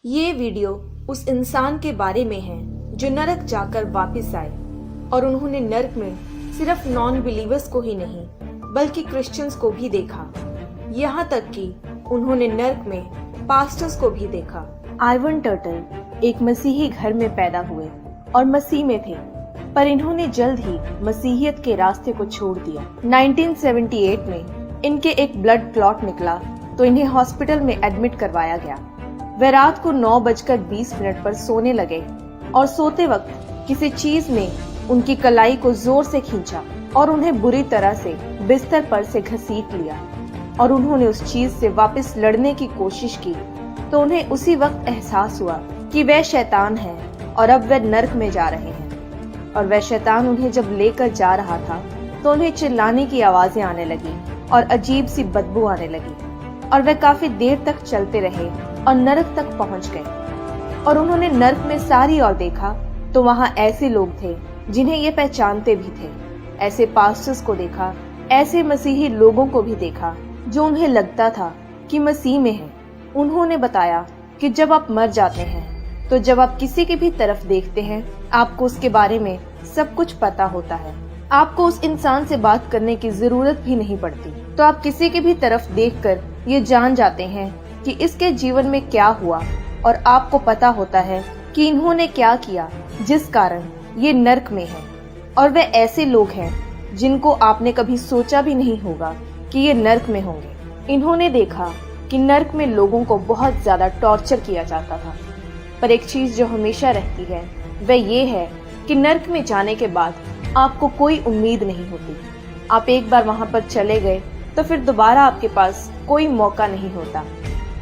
ये वीडियो उस इंसान के बारे में है जो नरक जाकर वापस आए और उन्होंने नरक में सिर्फ नॉन बिलीवर्स को ही नहीं बल्कि क्रिश्चियंस को भी देखा। यहाँ तक कि उन्होंने नरक में पास्टर्स को भी देखा। आइवन टर्टल एक मसीही घर में पैदा हुए और मसीह में थे, पर इन्होंने जल्द ही मसीहियत के रास्ते को छोड़ दिया। 1978 में इनके एक ब्लड क्लॉट निकला तो इन्हें हॉस्पिटल में एडमिट करवाया गया। वे रात को 9:20 पर सोने लगे और सोते वक्त किसी चीज ने उनकी कलाई को जोर से खींचा और उन्हें बुरी तरह से बिस्तर पर से घसीट लिया और उन्होंने उस चीज से वापस लड़ने की कोशिश की तो उन्हें उसी वक्त एहसास हुआ कि वह शैतान है और अब वे नरक में जा रहे हैं। और वह शैतान उन्हें जब लेकर जा रहा था तो उन्हें चिल्लाने की आवाजें आने लगी और अजीब सी बदबू आने लगी और वे काफी देर तक चलते रहे और नरक तक पहुंच गए। और उन्होंने नरक में सारी ओर देखा तो वहां ऐसे लोग थे जिन्हें ये पहचानते भी थे। ऐसे पास्टर्स को देखा, ऐसे मसीही लोगों को भी देखा जो उन्हें लगता था कि मसीह में है। उन्होंने बताया कि जब आप मर जाते हैं तो जब आप किसी की भी तरफ देखते हैं आपको उसके बारे में सब कुछ पता होता है। आपको उस इंसान से बात करने की जरूरत भी नहीं पड़ती। तो आप किसी की भी तरफ देखकर ये जान जाते हैं कि इसके जीवन में क्या हुआ और आपको पता होता है कि इन्होंने क्या किया जिस कारण ये नरक में है। और वे ऐसे लोग हैं जिनको आपने कभी सोचा भी नहीं होगा कि ये नरक में होंगे। इन्होंने देखा कि नरक में लोगों को बहुत ज्यादा टॉर्चर किया जाता था, पर एक चीज जो हमेशा रहती है वह ये है कि नरक में जाने के बाद आपको कोई उम्मीद नहीं होती। आप एक बार वहां पर चले गए तो फिर दोबारा आपके पास कोई मौका नहीं होता।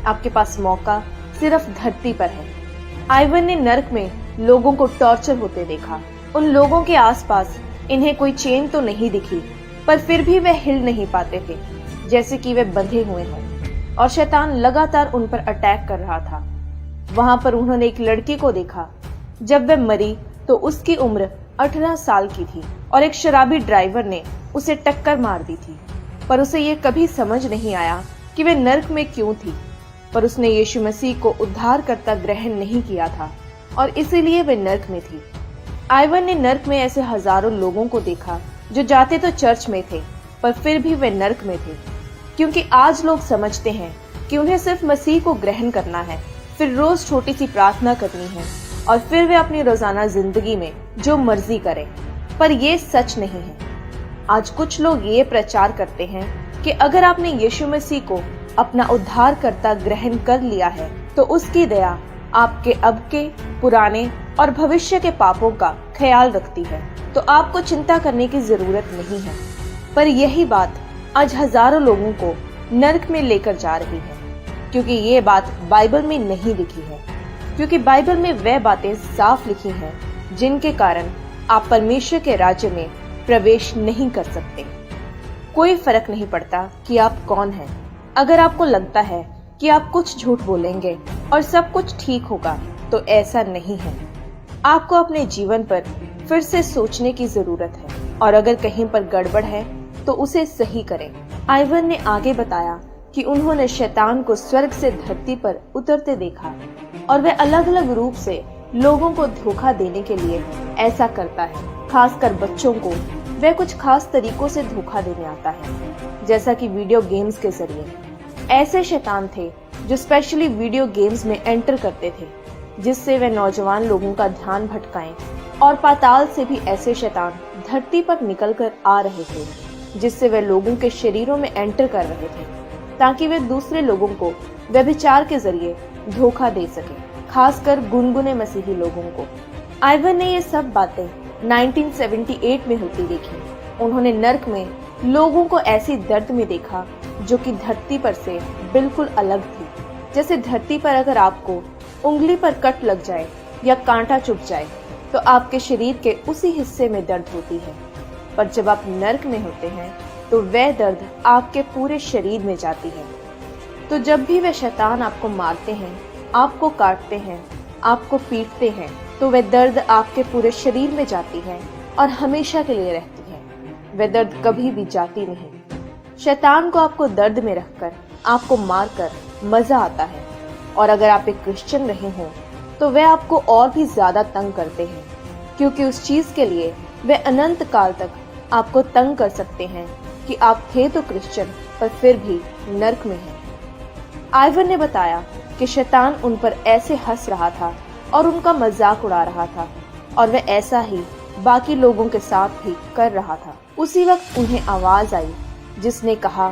आपके पास मौका सिर्फ धरती पर है। आइवन ने नरक में लोगों को टॉर्चर होते देखा। उन लोगों के आसपास इन्हें कोई चेन तो नहीं दिखी, पर फिर भी वे हिल नहीं पाते थे, जैसे कि वे बंधे हुए हों। और शैतान लगातार उन पर अटैक कर रहा था। वहां पर उन्होंने एक लड़की को देखा। जब वह मरी तो उसकी उम्र 18 साल की थी और एक शराबी ड्राइवर ने उसे टक्कर मार दी थी। पर उसे ये कभी समझ नहीं आया कि वे नरक में क्यों थी, पर उसने यीशु मसीह को उद्धारकर्ता ग्रहण नहीं किया था और इसीलिए वे नरक में थी। आइवन ने नरक में ऐसे हजारों लोगों को देखा जो जाते तो चर्च में थे पर फिर भी वे नरक में थे, क्योंकि आज लोग समझते हैं कि उन्हें सिर्फ मसीह को ग्रहण करना है, फिर रोज छोटी सी प्रार्थना करनी है और फिर वे अपनी रोजाना जिंदगी में जो मर्जी करें। पर ये सच नहीं है। आज कुछ लोग ये प्रचार करते हैं कि अगर आपने यीशु मसीह को अपना उद्धारकर्ता ग्रहण कर लिया है तो उसकी दया आपके अब के, पुराने और भविष्य के पापों का ख्याल रखती है, तो आपको चिंता करने की जरूरत नहीं है। पर यही बात आज हजारों लोगों को नरक में लेकर जा रही है, क्योंकि ये बात बाइबल में नहीं लिखी है। क्योंकि बाइबल में वह बातें साफ लिखी हैं जिनके कारण आप परमेश्वर के राज्य में प्रवेश नहीं कर सकते। कोई फर्क नहीं पड़ता कि आप कौन हैं। अगर आपको लगता है कि आप कुछ झूठ बोलेंगे और सब कुछ ठीक होगा तो ऐसा नहीं है। आपको अपने जीवन पर फिर से सोचने की जरूरत है और अगर कहीं पर गड़बड़ है तो उसे सही करें। आइवन ने आगे बताया कि उन्होंने शैतान को स्वर्ग से धरती पर उतरते देखा और वह अलग अलग रूप से लोगों को धोखा देने के लिए ऐसा करता है। खासकर बच्चों को वह कुछ खास तरीकों से धोखा देने आता है, जैसा कि वीडियो गेम्स के जरिए। ऐसे शैतान थे जो स्पेशली वीडियो गेम्स में एंटर करते थे जिससे वे नौजवान लोगों का ध्यान भटकाएं, और पाताल से भी ऐसे शैतान धरती पर निकल कर आ रहे थे जिससे वे लोगों के शरीरों में एंटर कर रहे थे ताकि वे दूसरे लोगों को व्यभिचार के जरिए धोखा दे सके, खासकर गुनगुने मसीही लोगों को। आइवन ने ये सब बातें 1978 में होती देखी। उन्होंने नरक में लोगों को ऐसी दर्द में देखा जो कि धरती पर से बिल्कुल अलग थी। जैसे धरती पर अगर आपको उंगली पर कट लग जाए या कांटा चुभ जाए तो आपके शरीर के उसी हिस्से में दर्द होती है, पर जब आप नरक में होते हैं तो वह दर्द आपके पूरे शरीर में जाती है। तो जब भी वह शैतान आपको मारते हैं, आपको काटते हैं, आपको पीटते हैं, तो वह दर्द आपके पूरे शरीर में जाती है और हमेशा के लिए रहती है। वह दर्द कभी भी जाती नहीं। शैतान को आपको दर्द में रखकर, आपको मारकर मजा आता है, और अगर आप एक क्रिश्चियन रहे हो तो वे आपको और भी ज्यादा तंग करते हैं, क्योंकि उस चीज के लिए वे अनंत काल तक आपको तंग कर सकते हैं कि आप थे तो क्रिश्चियन पर फिर भी नर्क में हैं। आइवन ने बताया कि शैतान उन पर ऐसे हंस रहा था और उनका मजाक उड़ा रहा था, और वह ऐसा ही बाकी लोगों के साथ भी कर रहा था। उसी वक्त उन्हें आवाज आई जिसने कहा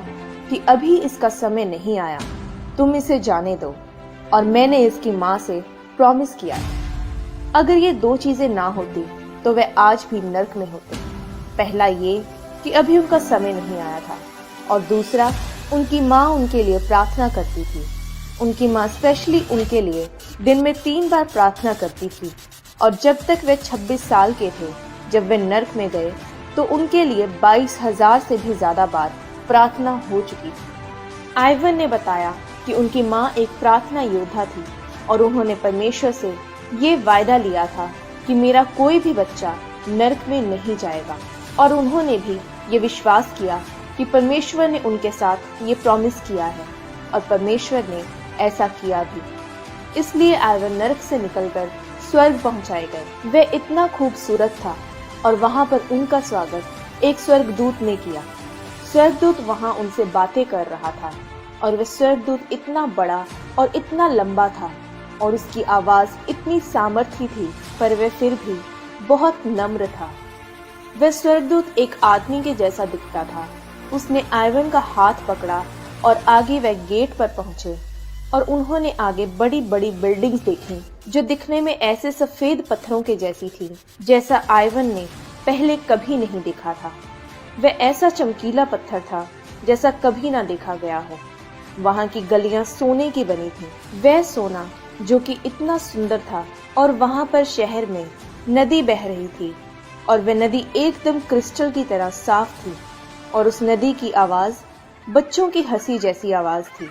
कि अभी इसका समय नहीं आया, तुम इसे जाने दो, और मैंने इसकी माँ से प्रॉमिस किया। अगर ये दो चीजें ना होती तो वे आज भी नर्क में होते। पहला ये कि अभी उनका समय नहीं आया था, और दूसरा उनकी माँ उनके लिए प्रार्थना करती थी। उनकी माँ स्पेशली उनके लिए दिन में 3 बार प्रार्थना करती थी, और जब तक वे 26 साल के थे, जब वे नर्क में गए तो उनके लिए 22,000 से भी ज्यादा बार प्रार्थना हो चुकी थी। आइवन ने बताया कि उनकी माँ एक प्रार्थना योद्धा थी, और उन्होंने परमेश्वर से ये वायदा लिया था कि मेरा कोई भी बच्चा नर्क में नहीं जाएगा, और उन्होंने भी ये विश्वास किया कि परमेश्वर ने उनके साथ ये प्रॉमिस किया है, और परमेश्वर ने ऐसा किया भी। इसलिए आइवन नर्क से निकलकर स्वर्ग पहुंचाए गए। वह इतना खूबसूरत था, और वहां पर उनका स्वागत एक स्वर्गदूत ने किया। स्वर्गदूत वहां उनसे बातें कर रहा था, और वह स्वर्गदूत इतना बड़ा और इतना लंबा था, और उसकी आवाज इतनी सामर्थी थी, पर वह फिर भी बहुत नम्र था। वह स्वर्गदूत एक आदमी के जैसा दिखता था। उसने आइवन का हाथ पकड़ा और आगे वह गेट पर पहुंचे, और उन्होंने आगे बड़ी बड़ी बिल्डिंग्स देखी जो दिखने में ऐसे सफेद पत्थरों के जैसी थी जैसा आइवन ने पहले कभी नहीं देखा था। वह ऐसा चमकीला पत्थर था जैसा कभी ना देखा गया हो। वहां की गलियां सोने की बनी थी, वह सोना जो कि इतना सुंदर था, और वहां पर शहर में नदी बह रही थी, और वह नदी एकदम क्रिस्टल की तरह साफ थी, और उस नदी की आवाज बच्चों की हंसी जैसी आवाज थी।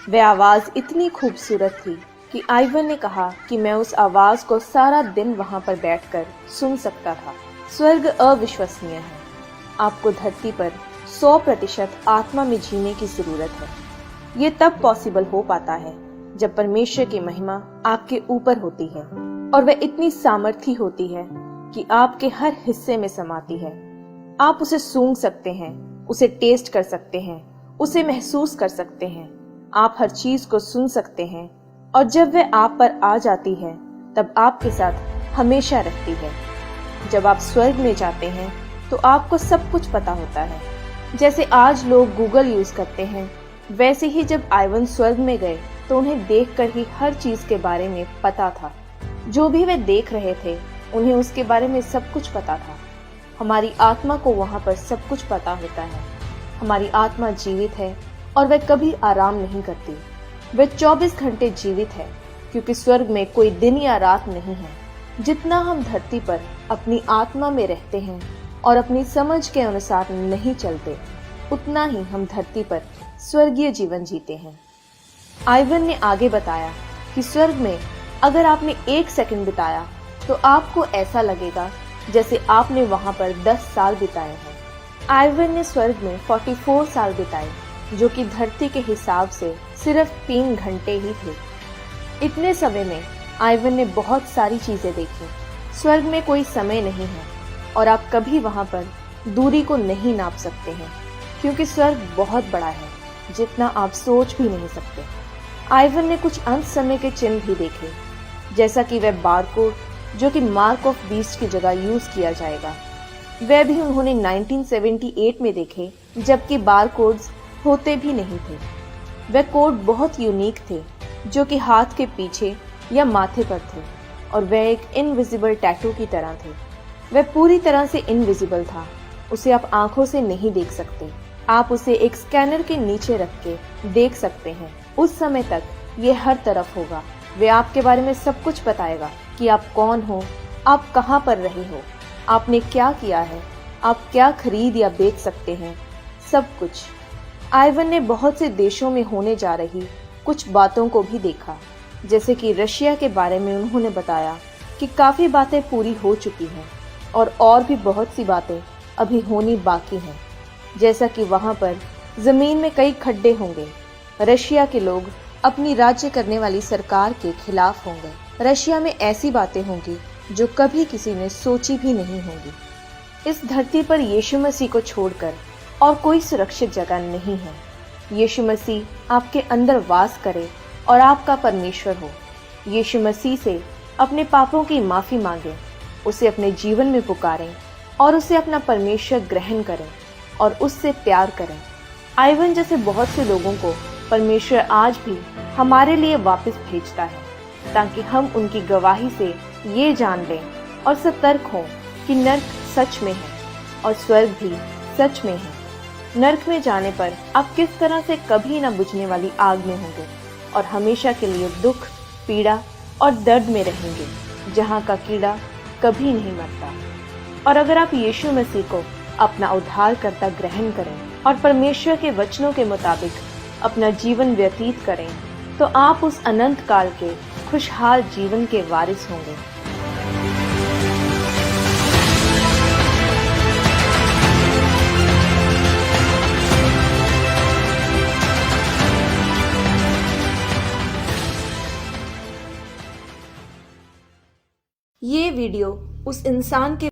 वह आवाज इतनी खूबसूरत थी कि आइवन ने कहा कि मैं उस आवाज को सारा दिन वहां पर बैठकर सुन सकता था। स्वर्ग अविश्वसनीय है। आपको धरती पर 100% आत्मा में जीने की जरूरत है। ये तब पॉसिबल हो पाता है जब परमेश्वर की महिमा आपके ऊपर होती है, और वह इतनी सामर्थी होती है कि आपके हर हिस्से में समाती है। आप उसे सूंघ सकते हैं, उसे टेस्ट कर सकते हैं, उसे महसूस कर सकते हैं। आप हर चीज को सुन सकते हैं, और जब वह आप पर आ जाती है तब आपके साथ हमेशा रहती है। जब आप स्वर्ग में जाते हैं तो आपको सब कुछ पता होता है। जैसे आज लोग गूगल यूज करते हैं, वैसे ही जब आइवन स्वर्ग में गए तो उन्हें देखकर ही हर चीज के बारे में पता था। जो भी वे देख रहे थे उन्हें उसके बारे में सब कुछ पता था। हमारी आत्मा को वहां पर सब कुछ पता होता है। हमारी आत्मा जीवित है, और वह कभी आराम नहीं करती। वह 24 घंटे जीवित है, क्योंकि स्वर्ग में कोई दिन या रात नहीं है। जितना हम धरती पर अपनी आत्मा में रहते हैं और अपनी समझ के अनुसार नहीं चलते, उतना ही हम धरती पर स्वर्गीय जीवन जीते हैं। आइवन ने आगे बताया कि स्वर्ग में अगर आपने 1 सेकंड बिताया तो आपको ऐसा लगेगा जैसे आपने वहां पर 10 साल बिताए हैं। आइवन ने स्वर्ग में 44 साल बिताए, जो कि धरती के हिसाब से सिर्फ 3 घंटे ही थे। इतने समय में आइवन ने बहुत सारी चीजें देखी। स्वर्ग में कोई समय नहीं है, और आप कभी वहां पर दूरी को नहीं नाप सकते हैं, क्योंकि स्वर्ग बहुत बड़ा है, जितना आप सोच भी नहीं सकते। आइवन ने कुछ अंत समय के चिन्ह भी देखे, जैसा कि वह बारकोड, जो कि मार्क ऑफ बीस्ट की जगह यूज किया जाएगा, वह भी उन्होंने 1978 में देखे, जबकि बारकोड्स होते भी नहीं थे। वह कोड बहुत यूनिक थे, जो कि हाथ के पीछे या माथे पर थे, और वह एक इनविजिबल टैटू की तरह थे। वह पूरी तरह से इनविजिबल था, उसे आप आंखों से नहीं देख सकते। आप उसे एक स्कैनर के नीचे रख के देख सकते हैं। उस समय तक ये हर तरफ होगा। वह आपके बारे में सब कुछ बताएगा कि आप कौन हो, आप कहाँ पर रहे हो, आपने क्या किया है, आप क्या खरीद या बेच सकते हैं, सब कुछ। आइवन ने बहुत से देशों में होने जा रही कुछ बातों को भी देखा, जैसे कि रशिया के बारे में उन्होंने बताया कि काफी बातें पूरी हो चुकी हैं, और भी बहुत सी बातें अभी होनी बाकी हैं, जैसा कि वहां पर जमीन में कई खड्डे होंगे। रशिया के लोग अपनी राज्य करने वाली सरकार के खिलाफ होंगे। रशिया में ऐसी बातें होंगी जो कभी किसी ने सोची भी नहीं होंगी। इस धरती पर यीशु मसीह को छोड़कर और कोई सुरक्षित जगह नहीं है। यीशु मसीह आपके अंदर वास करे और आपका परमेश्वर हो। यीशु मसीह से अपने पापों की माफी मांगे, उसे अपने जीवन में पुकारें और उसे अपना परमेश्वर ग्रहण करें और उससे प्यार करें। आइवन जैसे बहुत से लोगों को परमेश्वर आज भी हमारे लिए वापस भेजता है, ताकि हम उनकी गवाही से ये जान लें और सतर्क हों कि नर्क सच में है और स्वर्ग भी सच में है। नर्क में जाने पर आप किस तरह से कभी न बुझने वाली आग में होंगे और हमेशा के लिए दुख, पीड़ा और दर्द में रहेंगे, जहाँ का कीड़ा कभी नहीं मरता। और अगर आप यीशु मसीह को अपना उद्धारकर्ता ग्रहण करें और परमेश्वर के वचनों के मुताबिक अपना जीवन व्यतीत करें, तो आप उस अनंत काल के खुशहाल जीवन के वारिस होंगे। ये वीडियो उस इंसान के